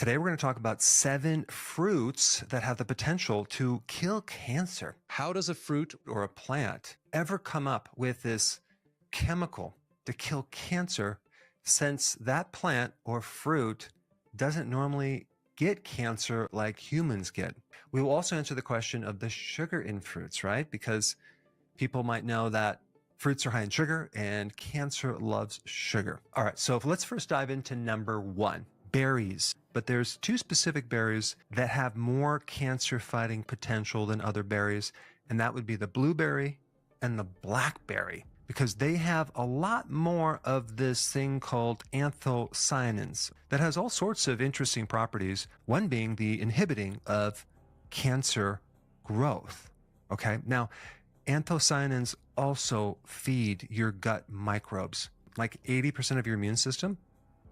Today, we're going to talk about 7 fruits that have the potential to kill cancer. How does a fruit or a plant ever come up with this chemical to kill cancer, since that plant or fruit doesn't normally get cancer like humans get? We will also answer the question of the sugar in fruits, right? Because people might know that fruits are high in sugar and cancer loves sugar. All right, so let's first dive into number 1, berries. But there's 2 specific berries that have more cancer-fighting potential than other berries, and that would be the blueberry and the blackberry, because they have a lot more of this thing called anthocyanins that has all sorts of interesting properties, one being the inhibiting of cancer growth. Okay, now anthocyanins also feed your gut microbes. Like 80% of your immune system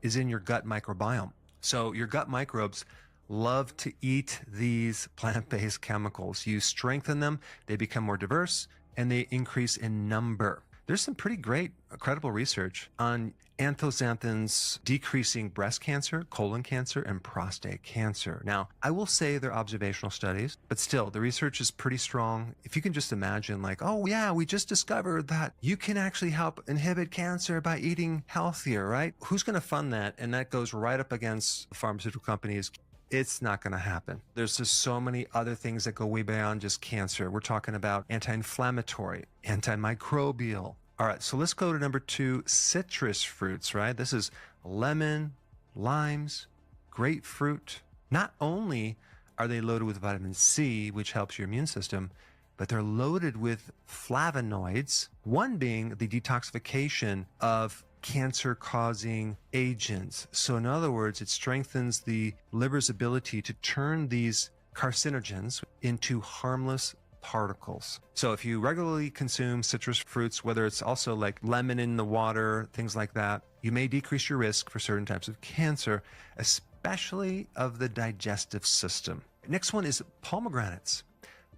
is in your gut microbiome. So your gut microbes love to eat these plant-based chemicals. You strengthen them, they become more diverse, and they increase in number. There's some pretty great, credible research on anthocyanins decreasing breast cancer, colon cancer, and prostate cancer. Now, I will say they're observational studies, but still, the research is pretty strong. If you can just imagine, like, oh yeah, we just discovered that you can actually help inhibit cancer by eating healthier, right? Who's going to fund that? And that goes right up against pharmaceutical companies. It's not going to happen. There's just so many other things that go way beyond just cancer. We're talking about anti-inflammatory, antimicrobial. All right, so let's go to number 2, citrus fruits, right? This is lemon, limes, grapefruit. Not only are they loaded with vitamin C, which helps your immune system, but they're loaded with flavonoids, one being the detoxification of cancer-causing agents. So in other words, it strengthens the liver's ability to turn these carcinogens into harmless particles. So if you regularly consume citrus fruits, whether it's also like lemon in the water, things like that, you may decrease your risk for certain types of cancer, especially of the digestive system. Next one is pomegranates.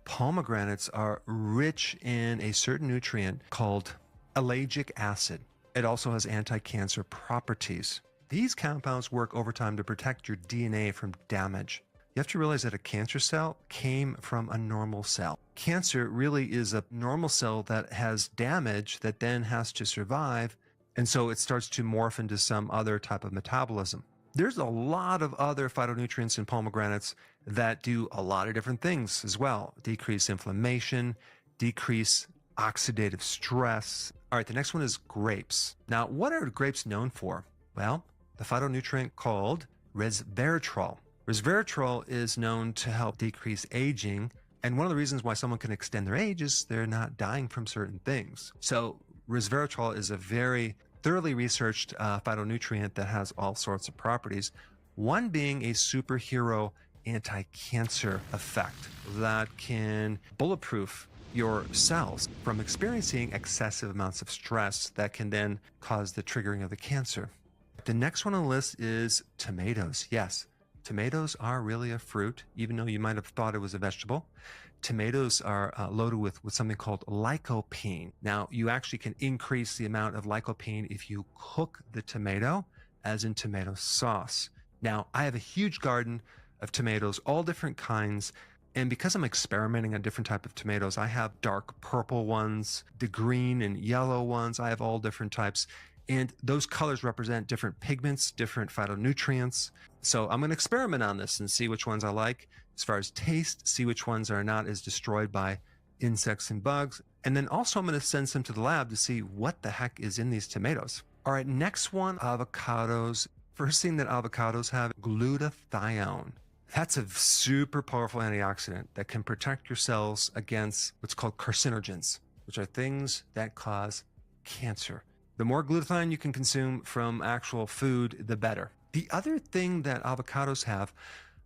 Pomegranates are rich in a certain nutrient called ellagic acid. It also has anti-cancer properties. These compounds work overtime to protect your DNA from damage. You have to realize that a cancer cell came from a normal cell. Cancer really is a normal cell that has damage that then has to survive, and so it starts to morph into some other type of metabolism. There's a lot of other phytonutrients in pomegranates that do a lot of different things as well. Decrease inflammation, decrease oxidative stress. All right, the next one is grapes. Now, what are grapes known for? Well, the phytonutrient called resveratrol. Resveratrol is known to help decrease aging, and one of the reasons why someone can extend their age is they're not dying from certain things. So resveratrol is a very thoroughly researched phytonutrient that has all sorts of properties, one being a superhero anti-cancer effect that can bulletproof your cells from experiencing excessive amounts of stress that can then cause the triggering of the cancer. The next one on the list is tomatoes. Yes, tomatoes are really a fruit, even though you might have thought it was a vegetable. Tomatoes are loaded with something called lycopene. Now, you actually can increase the amount of lycopene if you cook the tomato, as in tomato sauce. Now, I have a huge garden of tomatoes, all different kinds. And because I'm experimenting on different type of tomatoes, I have dark purple ones, the green and yellow ones. I have all different types. And those colors represent different pigments, different phytonutrients. So I'm going to experiment on this and see which ones I like as far as taste, see which ones are not as destroyed by insects and bugs. And then also I'm going to send some to the lab to see what the heck is in these tomatoes. All right, next one, avocados. First thing that avocados have, glutathione. That's a super powerful antioxidant that can protect your cells against what's called carcinogens, which are things that cause cancer. The more glutathione you can consume from actual food, the better. The other thing that avocados have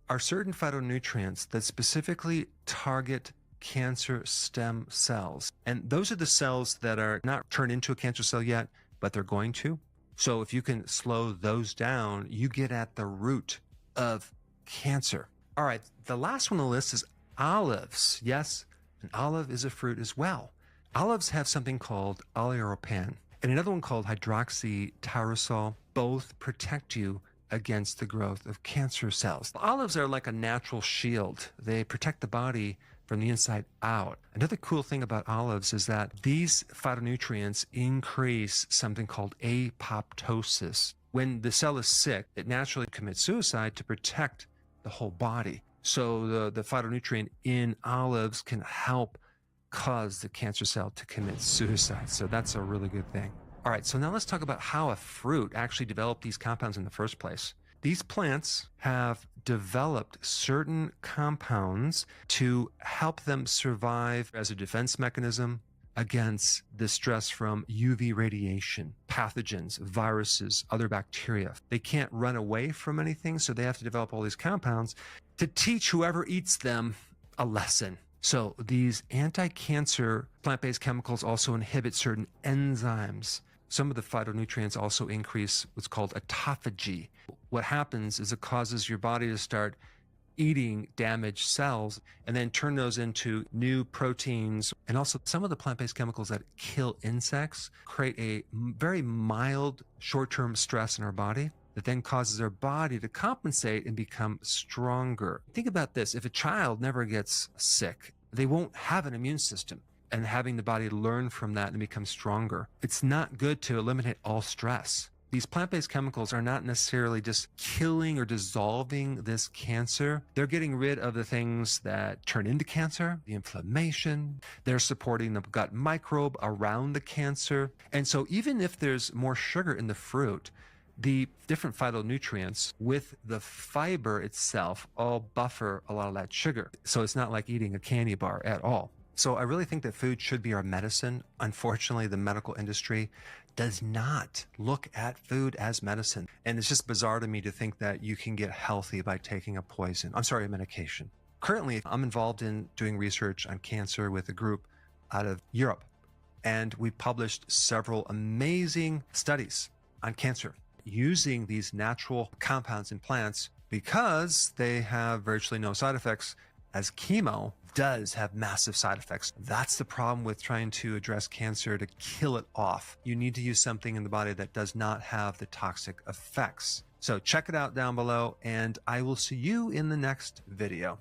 are certain phytonutrients that specifically target cancer stem cells. And those are the cells that are not turned into a cancer cell yet, but they're going to. So if you can slow those down, you get at the root of cancer. All right, the last one on the list is olives. Yes, an olive is a fruit as well. Olives have something called oleuropein and another one called hydroxytyrosol. Both protect you against the growth of cancer cells. Olives are like a natural shield. They protect the body from the inside out. Another cool thing about olives is that these phytonutrients increase something called apoptosis. When the cell is sick, it naturally commits suicide to protect the whole body. So the phytonutrient in olives can help cause the cancer cell to commit suicide. So that's a really good thing. All right, so now let's talk about how a fruit actually developed these compounds in the first place. These plants have developed certain compounds to help them survive as a defense mechanism against the stress from UV radiation, pathogens, viruses, other bacteria. They can't run away from anything, so they have to develop all these compounds to teach whoever eats them a lesson. So these anti-cancer plant-based chemicals also inhibit certain enzymes. Some of the phytonutrients also increase what's called autophagy. What happens is it causes your body to start eating damaged cells and then turn those into new proteins. And also some of the plant-based chemicals that kill insects create a very mild short-term stress in our body that then causes our body to compensate and become stronger. Think about this. If a child never gets sick, they won't have an immune system. And having the body learn from that and become stronger. It's not good to eliminate all stress. These plant-based chemicals are not necessarily just killing or dissolving this cancer. They're getting rid of the things that turn into cancer, the inflammation. They're supporting the gut microbe around the cancer. And so even if there's more sugar in the fruit, the different phytonutrients with the fiber itself all buffer a lot of that sugar. So it's not like eating a candy bar at all. So I really think that food should be our medicine. Unfortunately, the medical industry does not look at food as medicine. And it's just bizarre to me to think that you can get healthy by taking a medication. Currently, I'm involved in doing research on cancer with a group out of Europe. And we published several amazing studies on cancer using these natural compounds in plants because they have virtually no side effects, as chemo does have massive side effects. That's the problem with trying to address cancer, to kill it off. You need to use something in the body that does not have the toxic effects. So check it out down below, and I will see you in the next video.